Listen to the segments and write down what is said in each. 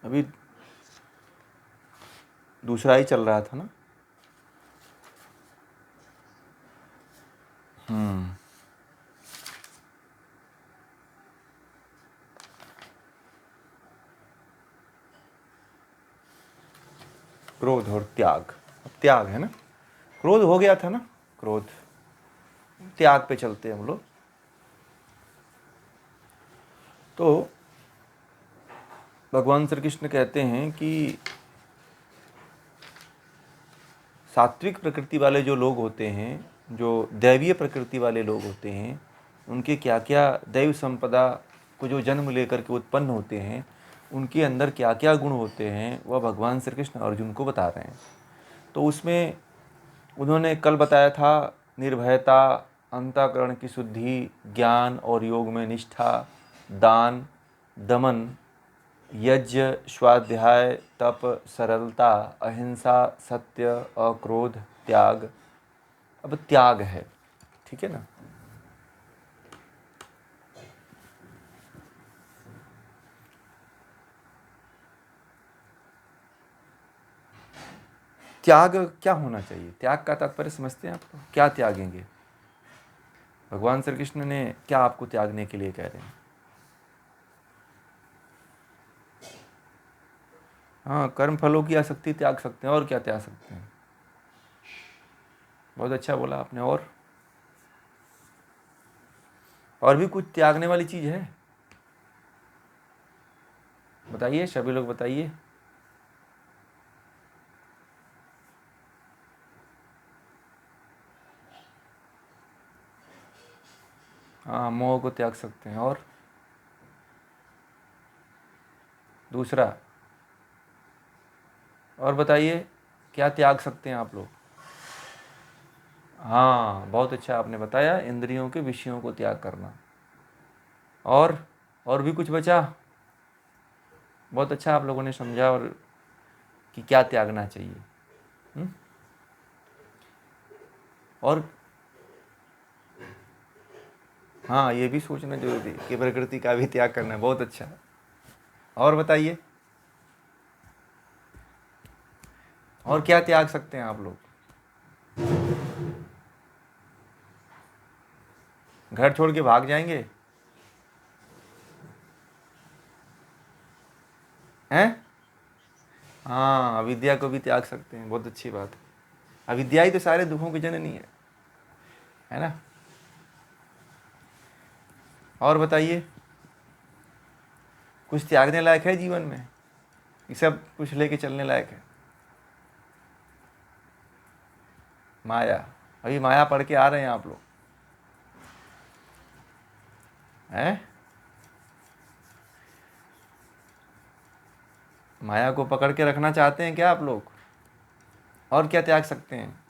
अभी दूसरा ही चल रहा था ना। क्रोध और त्याग, अब त्याग है ना, क्रोध हो गया था ना, क्रोध, त्याग पे चलते हैं हम लोग। तो भगवान श्री कृष्ण कहते हैं कि सात्विक प्रकृति वाले जो लोग होते हैं, जो दैवीय प्रकृति वाले लोग होते हैं, उनके क्या क्या दैव संपदा को जो जन्म लेकर के उत्पन्न होते हैं, उनके अंदर क्या क्या गुण होते हैं, वह भगवान श्री कृष्ण अर्जुन को बता रहे हैं। तो उसमें उन्होंने कल बताया था निर्भयता, अंतःकरण की शुद्धि, ज्ञान और योग में निष्ठा, दान, दमन, यज्ञ, स्वाध्याय, तप, सरलता, अहिंसा, सत्य, अक्रोध, त्याग। अब त्याग है, ठीक है ना। त्याग क्या होना चाहिए, त्याग का तात्पर्य समझते हैं आप, क्या त्यागेंगे? भगवान श्री कृष्ण ने क्या आपको त्यागने के लिए कह रहे हैं? हाँ, कर्म फलों की आसक्ति त्याग सकते हैं, और क्या त्याग सकते हैं? बहुत अच्छा बोला आपने। और भी कुछ त्यागने वाली चीज है? बताइए, सभी लोग बताइए। हाँ, मोह को त्याग सकते हैं। और दूसरा, और बताइए, क्या त्याग सकते हैं आप लोग? हाँ, बहुत अच्छा आपने बताया, इंद्रियों के विषयों को त्याग करना। और भी कुछ बचा? बहुत अच्छा आप लोगों ने समझा और कि क्या त्यागना चाहिए। और हाँ, ये भी सोचना जरूरी है कि प्रकृति का भी त्याग करना है। बहुत अच्छा। और बताइए, और क्या त्याग सकते हैं आप लोग? घर छोड़ के भाग जाएंगे हैं? हाँ, अविद्या को भी त्याग सकते हैं। बहुत अच्छी बात है। अविद्या ही तो सारे दुखों की जननी है ना। और बताइए, कुछ त्यागने लायक है जीवन में? ये सब कुछ लेके चलने लायक है? माया, अभी माया पढ़ के आ रहे हैं आप लोग हैं? माया को पकड़ के रखना चाहते हैं क्या आप लोग? और क्या त्याग सकते हैं?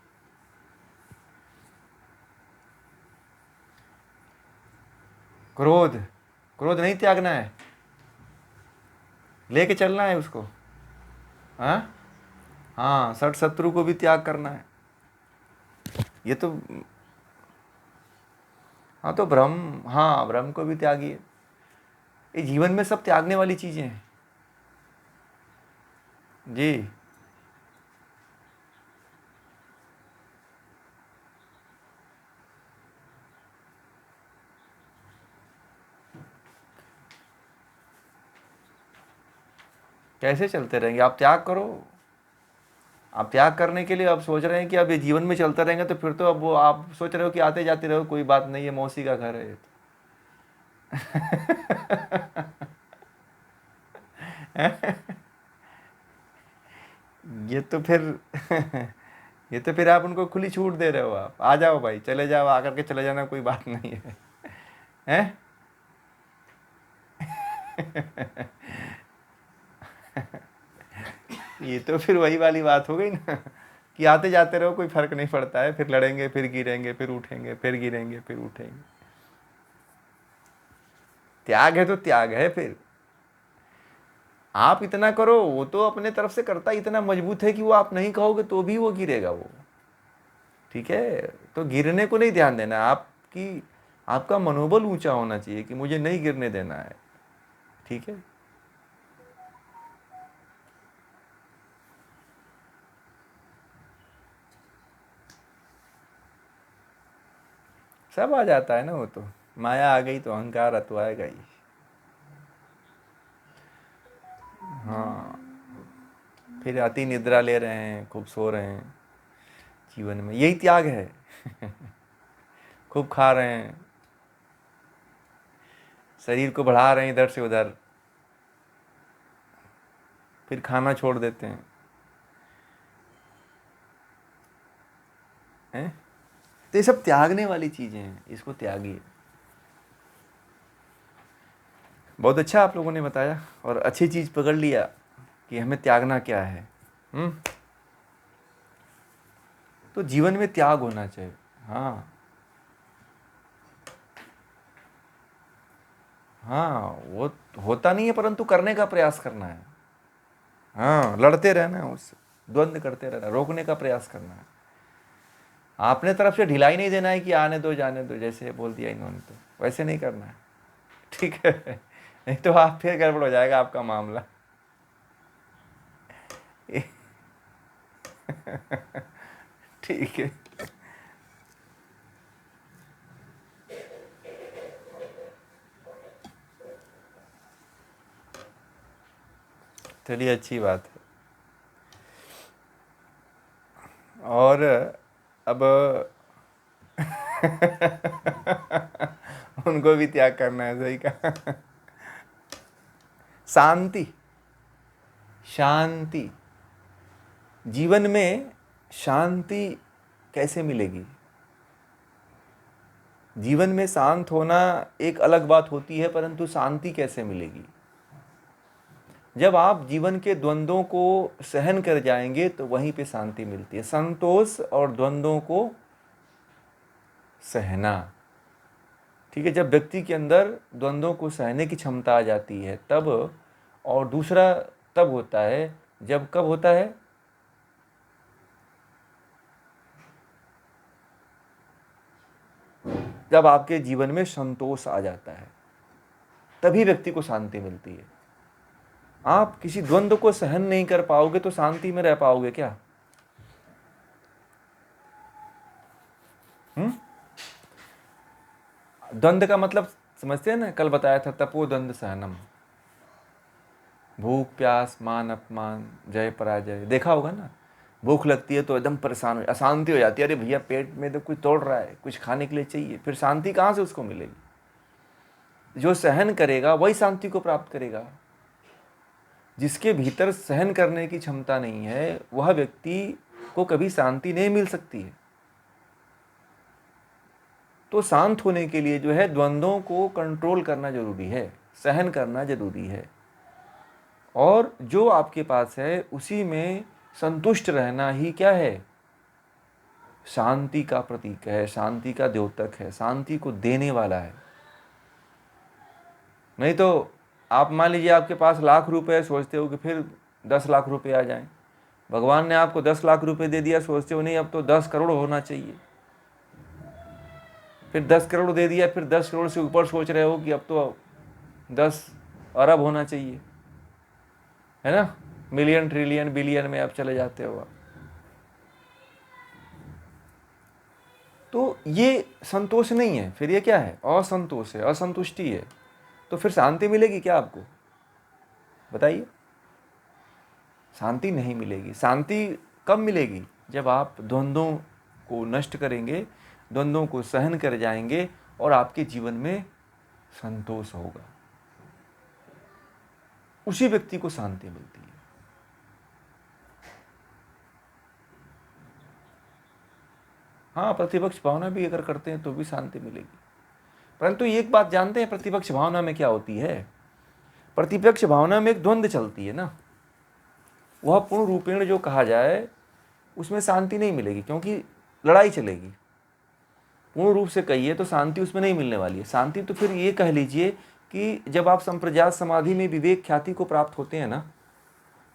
क्रोध, क्रोध नहीं त्यागना है, लेके चलना है उसको। हाँ हाँ, सठ शत्रु को भी त्याग करना है। ये तो, हाँ तो भ्रम, हाँ भ्रम को भी त्यागिए। ये जीवन में सब त्यागने वाली चीजें हैं जी। कैसे चलते रहेंगे? आप त्याग करो। आप त्याग करने के लिए अब सोच रहे हैं कि अब ये जीवन में चलता रहेंगे, तो फिर तो अब वो आप सोच रहे हो कि आते जाते रहो, कोई बात नहीं है, मौसी का घर है ये तो। ये तो फिर ये तो फिर आप उनको खुली छूट दे रहे हो। आप आ जाओ भाई, चले जाओ, आकर के चले जाना, कोई बात नहीं है हैं? ये तो फिर वही वाली बात हो गई ना कि आते जाते रहो, कोई फर्क नहीं पड़ता है, फिर लड़ेंगे, फिर गिरेंगे, फिर उठेंगे, फिर गिरेंगे, फिर उठेंगे। त्याग है तो त्याग है। फिर आप इतना करो, वो तो अपने तरफ से करता इतना मजबूत है कि वो आप नहीं कहोगे तो भी वो गिरेगा वो। ठीक है, तो गिरने को नहीं ध्यान देना, आपकी आपका मनोबल ऊंचा होना चाहिए कि मुझे नहीं गिरने देना है। ठीक है, सब आ जाता है ना, वो तो माया आ गई तो अहंकार तो आएगा ही। हाँ, फिर अति निद्रा ले रहे हैं, खूब सो रहे हैं, जीवन में यही त्याग है। खूब खा रहे हैं, शरीर को बढ़ा रहे हैं इधर से उधर, फिर खाना छोड़ देते हैं। तो ये सब त्यागने वाली चीजें हैं, इसको त्यागिए। बहुत अच्छा आप लोगों ने बताया, और अच्छी चीज पकड़ लिया कि हमें त्यागना क्या है। हम्म। तो जीवन में त्याग होना चाहिए। हाँ हाँ, वो होता नहीं है, परंतु करने का प्रयास करना है। हाँ, लड़ते रहना है उससे, द्वंद्व करते रहना, रोकने का प्रयास करना है। आपने तरफ से ढिलाई नहीं देना है कि आने दो जाने दो, जैसे बोल दिया इन्होंने, तो वैसे नहीं करना है। ठीक है, नहीं तो आप फिर गड़बड़ हो जाएगा आपका मामला। ठीक है। चलिए, अच्छी बात है। और अब उनको भी त्याग करना है, सही कहा। शांति, शांति, जीवन में शांति कैसे मिलेगी? जीवन में शांत होना एक अलग बात होती है, परंतु शांति कैसे मिलेगी? जब आप जीवन के द्वंद्वों को सहन कर जाएंगे तो वहीं पे शांति मिलती है। संतोष और द्वंद्वों को सहना, ठीक है। जब व्यक्ति के अंदर द्वंद्वों को सहने की क्षमता आ जाती है तब, और दूसरा तब होता है, जब कब होता है? जब आपके जीवन में संतोष आ जाता है, तभी व्यक्ति को शांति मिलती है। आप किसी द्वंद्व को सहन नहीं कर पाओगे तो शांति में रह पाओगे क्या? द्वंद्व का मतलब समझते हैं ना, कल बताया था, तपो द्वंद्व सहनम, भूख प्यास मान अपमान जय पराजय, देखा होगा ना। भूख लगती है तो एकदम परेशान हो, अशांति हो जाती है, अरे भैया पेट में तो कुछ तोड़ रहा है, कुछ खाने के लिए चाहिए, फिर शांति कहाँ से उसको मिलेगी? जो सहन करेगा वही शांति को प्राप्त करेगा। जिसके भीतर सहन करने की क्षमता नहीं है, वह व्यक्ति को कभी शांति नहीं मिल सकती है। तो शांत होने के लिए जो है, द्वंद्वों को कंट्रोल करना जरूरी है, सहन करना जरूरी है, और जो आपके पास है उसी में संतुष्ट रहना ही क्या है? शांति का प्रतीक है, शांति का द्योतक है, शांति को देने वाला है। नहीं तो आप मान लीजिए आपके पास लाख रुपए, सोचते हो कि फिर 10 लाख रुपए आ जाएं। भगवान ने आपको 10 लाख रुपए दे दिया, सोचते हो नहीं अब तो 10 करोड़ होना चाहिए। फिर 10 करोड़ दे दिया, फिर 10 करोड़ से ऊपर सोच रहे हो कि अब तो 10 अरब होना चाहिए, है ना। मिलियन ट्रिलियन बिलियन में आप चले जाते हो आप। तो ये संतोष नहीं है, फिर ये क्या है? असंतोष है, असंतुष्टि है। तो फिर शांति मिलेगी क्या आपको? बताइए। शांति नहीं मिलेगी। शांति कब मिलेगी? जब आप द्वंद्वों को नष्ट करेंगे, द्वंद्वों को सहन कर जाएंगे, और आपके जीवन में संतोष होगा, उसी व्यक्ति को शांति मिलती है। हाँ, प्रतिपक्ष भावना भी अगर करते हैं तो भी शांति मिलेगी। परंतु एक बात जानते हैं, प्रतिपक्ष भावना में क्या होती है? प्रतिपक्ष भावना में एक द्वंद्व चलती है ना, वह पूर्ण रूपेण जो कहा जाए उसमें शांति नहीं मिलेगी, क्योंकि लड़ाई चलेगी। पूर्ण रूप से कहिए तो शांति उसमें नहीं मिलने वाली है। शांति तो फिर ये कह लीजिए कि जब आप संप्रजात समाधि में विवेक ख्याति को प्राप्त होते हैं ना,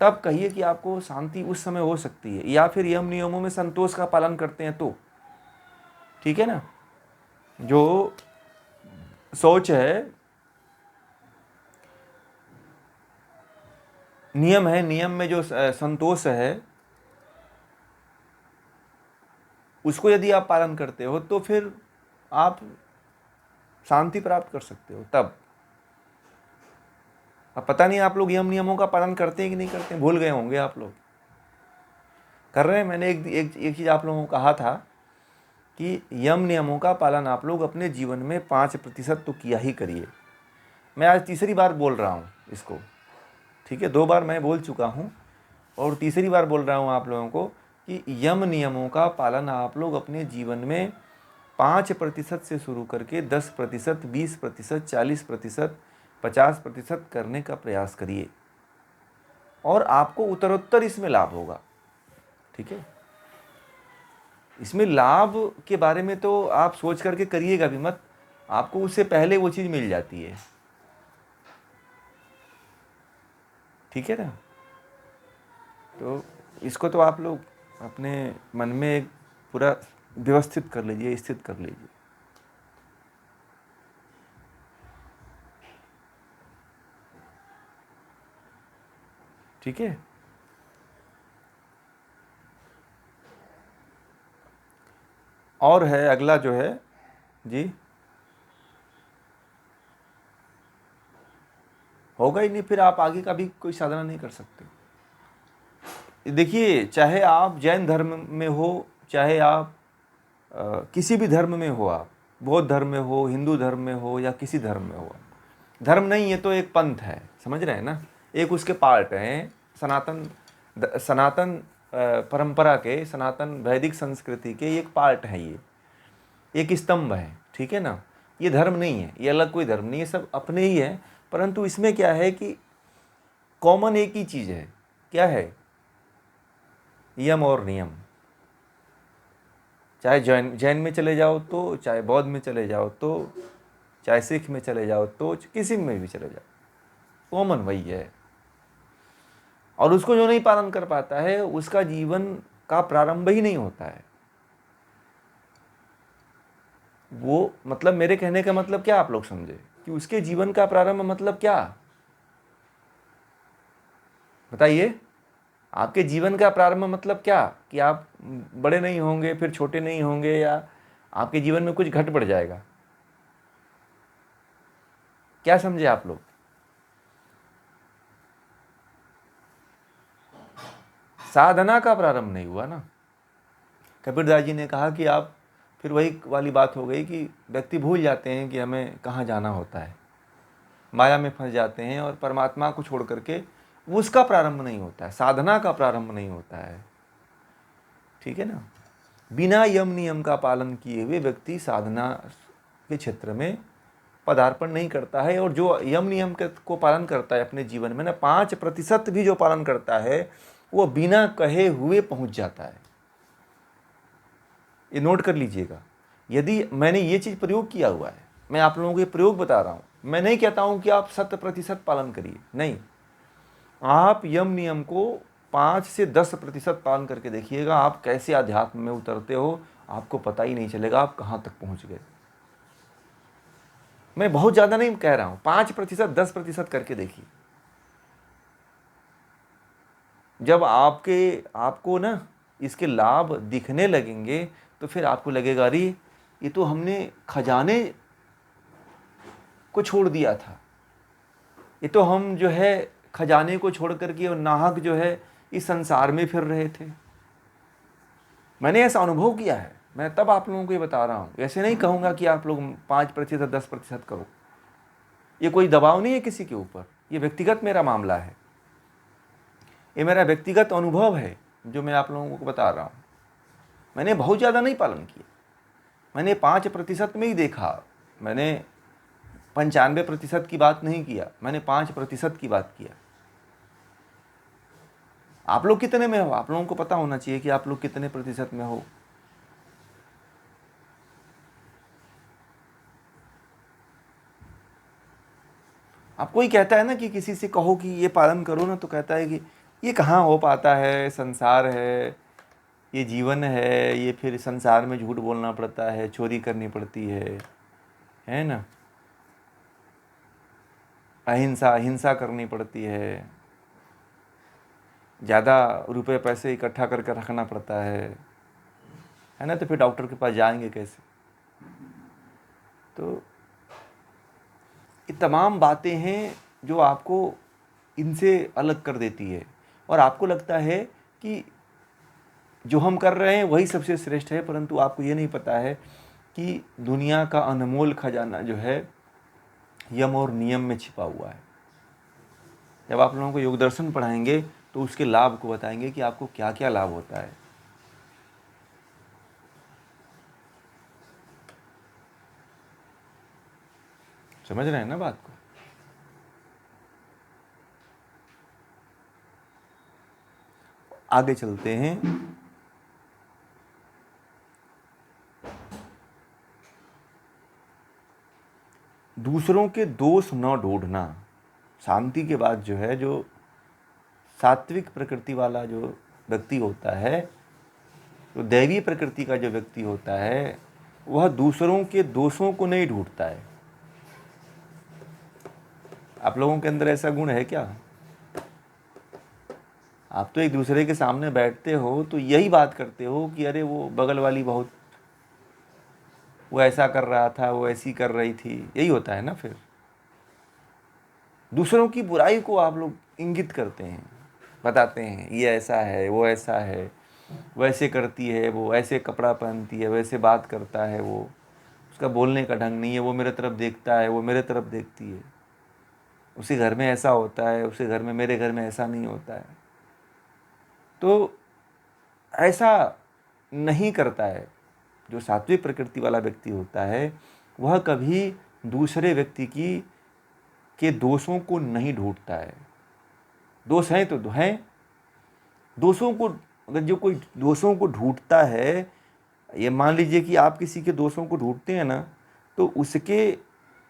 तब कहिए कि आपको शांति उस समय हो सकती है, या फिर यम नियमों में संतोष का पालन करते हैं तो, ठीक है ना। जो सोच है, नियम है, नियम में जो संतोष है, उसको यदि आप पालन करते हो तो फिर आप शांति प्राप्त कर सकते हो तब। अब पता नहीं आप लोग यम नियमों का पालन करते हैं कि नहीं करते हैं, भूल गए होंगे आप लोग। कर रहे हैं? मैंने एक चीज़ आप लोगों को कहा था कि यम नियमों का पालन आप लोग अपने जीवन में 5% तो किया ही करिए। मैं आज तीसरी बार बोल रहा हूँ इसको, ठीक है? 2 बार मैं बोल चुका हूँ और तीसरी बार बोल रहा हूँ आप लोगों को कि यम नियमों का पालन आप लोग अपने जीवन में 5% से शुरू करके 10%, 20%, 40%, 50% करने का प्रयास करिए और आपको उत्तरोत्तर इसमें लाभ होगा, ठीक है? इसमें लाभ के बारे में तो आप सोच करके करिएगा भी मत, आपको उससे पहले वो चीज़ मिल जाती है, ठीक है ना? तो इसको तो आप लोग अपने मन में एक पूरा व्यवस्थित कर लीजिए, स्थित कर लीजिए। ठीक है? और है अगला जो है जी, होगा ही नहीं, फिर आप आगे का भी कोई साधना नहीं कर सकते। देखिए, चाहे आप जैन धर्म में हो, चाहे आप किसी भी धर्म में हो, आप बौद्ध धर्म में हो, हिंदू धर्म में हो या किसी धर्म में हो, धर्म नहीं है तो एक पंथ है, समझ रहे हैं ना? एक उसके पार्ट हैं। सनातन परंपरा के, सनातन वैदिक संस्कृति के एक पार्ट है, ये एक स्तंभ है, ठीक है ना? ये धर्म नहीं है, ये अलग कोई धर्म नहीं है, सब अपने ही है। परंतु इसमें क्या है कि कॉमन एक ही चीज़ है। क्या है? यम और नियम। चाहे जैन में चले जाओ तो, चाहे बौद्ध में चले जाओ तो, चाहे सिख में चले जाओ तो, किसी में भी चले जाओ, कॉमन वही है। और उसको जो नहीं पालन कर पाता है उसका जीवन का प्रारंभ ही नहीं होता है। वो मतलब, मेरे कहने का मतलब क्या आप लोग समझे कि उसके जीवन का प्रारंभ मतलब क्या? बताइए, आपके जीवन का प्रारंभ मतलब क्या? कि आप बड़े नहीं होंगे, फिर छोटे नहीं होंगे, या आपके जीवन में कुछ घट बढ़ जाएगा? क्या समझे आप लोग? साधना का प्रारंभ नहीं हुआ ना। कबीरदास जी ने कहा कि आप, फिर वही वाली बात हो गई कि व्यक्ति भूल जाते हैं कि हमें कहाँ जाना होता है, माया में फंस जाते हैं और परमात्मा को छोड़ करके उसका प्रारंभ नहीं होता है, साधना का प्रारंभ नहीं होता है, ठीक है ना? बिना यम नियम का पालन किए हुए व्यक्ति साधना के क्षेत्र में पदार्पण नहीं करता है। और जो यम नियम को पालन करता है अपने जीवन में ना, 5% भी जो पालन करता है वो बिना कहे हुए पहुंच जाता है। ये नोट कर लीजिएगा। यदि मैंने ये चीज़ प्रयोग किया हुआ है, मैं आप लोगों को ये प्रयोग बता रहा हूँ, मैं नहीं कहता हूँ कि आप 100% पालन करिए, नहीं। आप यम नियम को 5 से 10% पालन करके देखिएगा, आप कैसे अध्यात्म में उतरते हो, आपको पता ही नहीं चलेगा आप कहाँ तक पहुँच गए। मैं बहुत ज़्यादा नहीं कह रहा हूँ, 5%, 10% करके देखिए। जब आपको ना इसके लाभ दिखने लगेंगे तो फिर आपको लगेगा, अरे ये तो हमने खजाने को छोड़ दिया था, ये तो हम जो है खजाने को छोड़ करके और नाहक जो है इस संसार में फिर रहे थे। मैंने ऐसा अनुभव किया है, मैं तब आप लोगों को ये बता रहा हूँ। ऐसे नहीं कहूँगा कि आप लोग 5%, 10% करो, ये कोई दबाव नहीं है किसी के ऊपर, ये व्यक्तिगत मेरा मामला है, ये मेरा व्यक्तिगत अनुभव है जो मैं आप लोगों को बता रहा हूँ। मैंने बहुत ज़्यादा नहीं पालन किया, मैंने 5% में ही देखा, मैंने 95% की बात नहीं किया, मैंने 5% की बात किया। आप लोग कितने में हो? आप लोगों को पता होना चाहिए कि आप लोग कितने प्रतिशत में हो। आप कोई कहता है ना कि किसी से कहो कि ये पालन करो ना, तो कहता है कि ये कहाँ हो पाता है, संसार है, ये जीवन है, ये फिर संसार में झूठ बोलना पड़ता है, चोरी करनी पड़ती है ना, अहिंसा करनी पड़ती है, ज़्यादा रुपए पैसे इकट्ठा करके रखना पड़ता है ना, तो फिर डॉक्टर के पास जाएंगे कैसे? तो ये तमाम बातें हैं जो आपको इनसे अलग कर देती है, और आपको लगता है कि जो हम कर रहे हैं वही सबसे श्रेष्ठ है, परंतु आपको ये नहीं पता है कि दुनिया का अनमोल खजाना जो है यम और नियम में छिपा हुआ है। जब आप लोगों को योग दर्शन पढ़ाएंगे तो उसके लाभ को बताएंगे कि आपको क्या क्या लाभ होता है। समझ रहे हैं ना बात को? आगे चलते हैं। दूसरों के दोष न ढूंढना। शांति के बाद जो है, जो सात्विक प्रकृति वाला जो व्यक्ति होता है, तो दैवीय प्रकृति का जो व्यक्ति होता है, वह दूसरों के दोषों को नहीं ढूंढता है। आप लोगों के अंदर ऐसा गुण है क्या? आप तो एक दूसरे के सामने बैठते हो तो यही बात करते हो कि अरे वो बगल वाली बहुत, वो ऐसा कर रहा था, वो ऐसी कर रही थी, यही होता है ना। फिर दूसरों की बुराई को आप लोग इंगित करते हैं, बताते हैं ये ऐसा है, वो ऐसा है, वो ऐसे करती है, वो ऐसे कपड़ा पहनती है, वैसे बात करता है, वो उसका बोलने का ढंग नहीं है, वो मेरे तरफ देखता है, वो मेरे तरफ देखती है, उसी घर में ऐसा होता है, उसी घर में, मेरे घर में ऐसा नहीं होता है। तो ऐसा नहीं करता है। जो सात्विक प्रकृति वाला व्यक्ति होता है वह कभी दूसरे व्यक्ति के दोषों को नहीं ढूंढता है। दोष हैं तो हैं, दोषों को, अगर जो कोई दोषों को ढूंढता है, ये मान लीजिए कि आप किसी के दोषों को ढूंढते हैं ना, तो उसके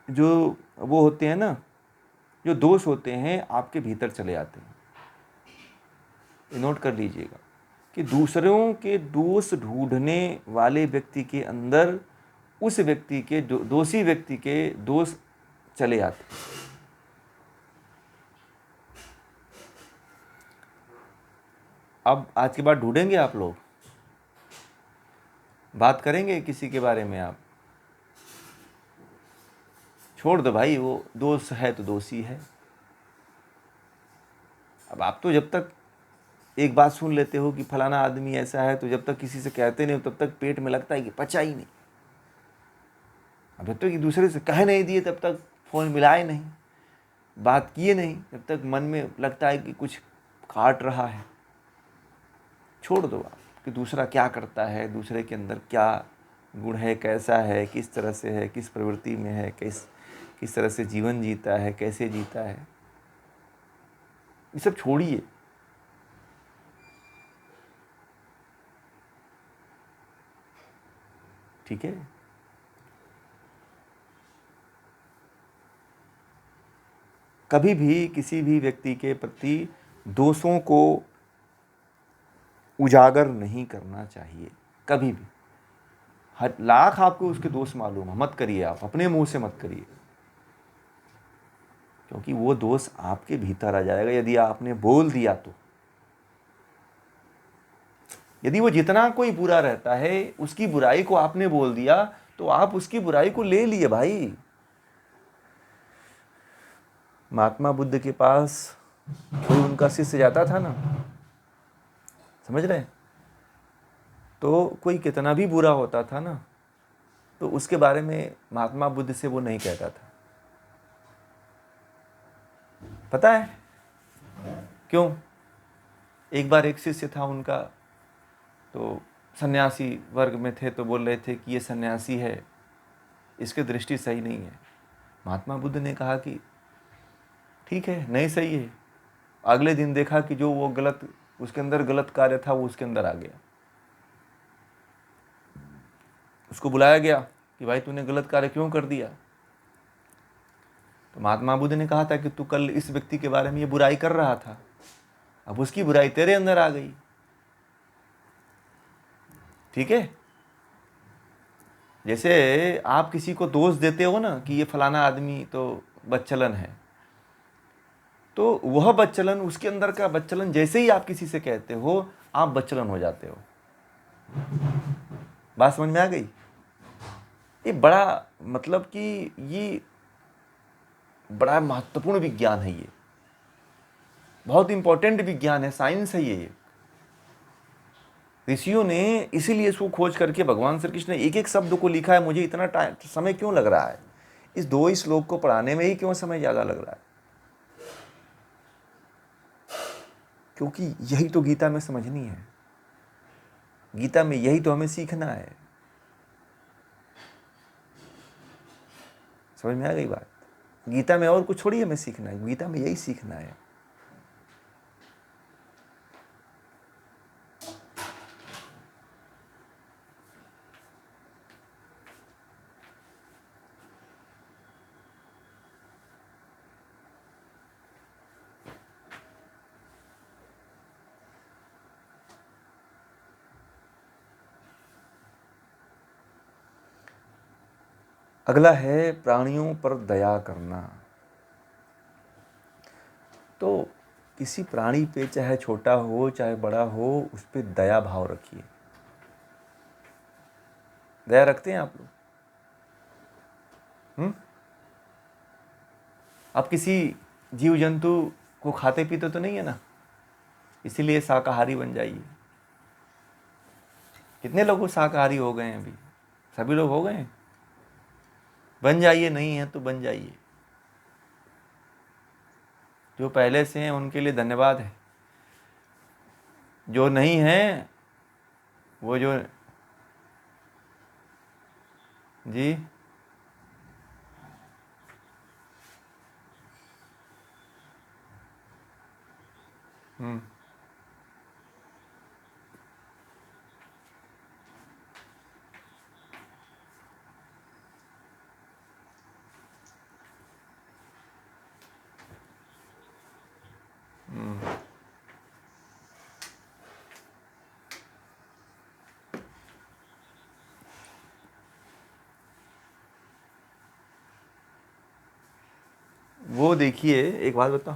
जो वो होते हैं ना, जो दोष होते हैं आपके भीतर चले आते हैं। ये नोट कर लीजिएगा कि दूसरों के दोष ढूंढने वाले व्यक्ति के अंदर उस व्यक्ति के दोषी व्यक्ति के दोष चले आते हैं। अब आज के बाद ढूंढेंगे आप लोग, बात करेंगे किसी के बारे में, आप छोड़ दो भाई, वो दोष है तो दोषी है। अब आप तो जब तक एक बात सुन लेते हो कि फलाना आदमी ऐसा है, तो जब तक किसी से कहते नहीं हो तब तक पेट में लगता है कि पचा ही नहीं। अब जब तक एक दूसरे से कह नहीं दिए तब तक, फोन मिलाए नहीं, बात किए नहीं, जब तक मन में लगता है कि कुछ काट रहा है। छोड़ दो आप कि दूसरा क्या करता है, दूसरे के अंदर क्या गुण है, कैसा है, किस तरह से है, किस प्रवृत्ति में है, किस तरह से जीवन जीता है, कैसे जीता है, ये सब छोड़िए। ठीक है? कभी भी किसी भी व्यक्ति के प्रति दोषों को उजागर नहीं करना चाहिए, कभी भी। हर लाख आपको उसके दोष मालूम है, मत करिए, आप अपने मुंह से मत करिए, क्योंकि वो दोष आपके भीतर आ जाएगा यदि आपने बोल दिया तो। यदि वो जितना कोई बुरा रहता है उसकी बुराई को आपने बोल दिया तो आप उसकी बुराई को ले लिए भाई। महात्मा बुद्ध के पास कोई उनका शिष्य जाता था ना, समझ रहे हैं, तो कोई कितना भी बुरा होता था ना, तो उसके बारे में महात्मा बुद्ध से वो नहीं कहता था। पता है क्यों? एक बार एक शिष्य था उनका, तो सन्यासी वर्ग में थे, तो बोल रहे थे कि ये सन्यासी है, इसकी दृष्टि सही नहीं है। महात्मा बुद्ध ने कहा कि ठीक है, नहीं सही है। अगले दिन देखा कि जो वो गलत, उसके अंदर गलत कार्य था वो उसके अंदर आ गया। उसको बुलाया गया कि भाई तूने गलत कार्य क्यों कर दिया? तो महात्मा बुद्ध ने कहा था कि तू कल इस व्यक्ति के बारे में ये बुराई कर रहा था, अब उसकी बुराई तेरे अंदर आ गई। ठीक है? जैसे आप किसी को दोष देते हो ना कि ये फलाना आदमी तो बच्चलन है, तो वह बच्चलन, उसके अंदर का बच्चलन जैसे ही आप किसी से कहते हो, आप बच्चलन हो जाते हो। बात समझ में आ गई? ये बड़ा मतलब कि ये बड़ा महत्वपूर्ण विज्ञान है, ये बहुत इंपॉर्टेंट विज्ञान है, साइंस है ये। ऋषियों ने इसीलिए इसको खोज करके भगवान श्री कृष्ण ने एक एक शब्द को लिखा है। मुझे इतना टाइम समय क्यों लग रहा है इस 2 श्लोक को पढ़ाने में ही, क्यों समय ज़्यादा लग रहा है? क्योंकि यही तो गीता में समझनी है, गीता में यही तो हमें सीखना है। समझ में आ गई बात? गीता में और कुछ थोड़ी हमें सीखना है, गीता में यही सीखना है। अगला है प्राणियों पर दया करना। तो किसी प्राणी पे, चाहे छोटा हो चाहे बड़ा हो, उस पर दया भाव रखिए। दया रखते हैं आप लोग? आप किसी जीव जंतु को खाते पीते तो नहीं है ना, इसीलिए शाकाहारी बन जाइए। कितने लोग शाकाहारी हो गए हैं अभी? सभी लोग हो गए हैं? बन जाइए, नहीं है तो बन जाइए। जो पहले से हैं उनके लिए धन्यवाद है, जो नहीं है वो जो जी हम्म वो देखिए, एक बात बताओ,